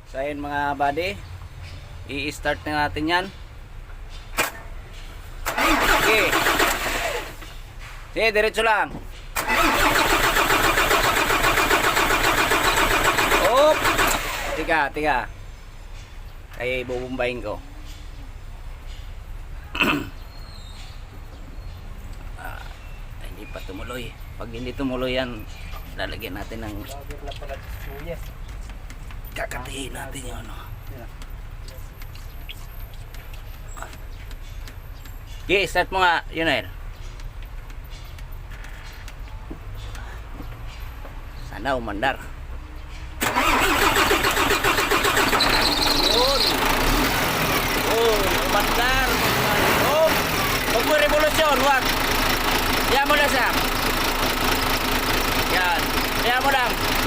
So ayun mga buddy, i-start na natin yan. Okay. Sige, diretso lang. Op! Tiga. Kaya ibubumbahin ko. Hindi pa tumuloy. Pag hindi tumuloy yan, lalagyan natin ng kakatihin natin yun. Okay, start mo nga, Yunael. Sana umandar. Yun. Umandar. Oh, huwag mo revolusyon, huwag. Kaya mo na siya. Yan. Kaya mo lang.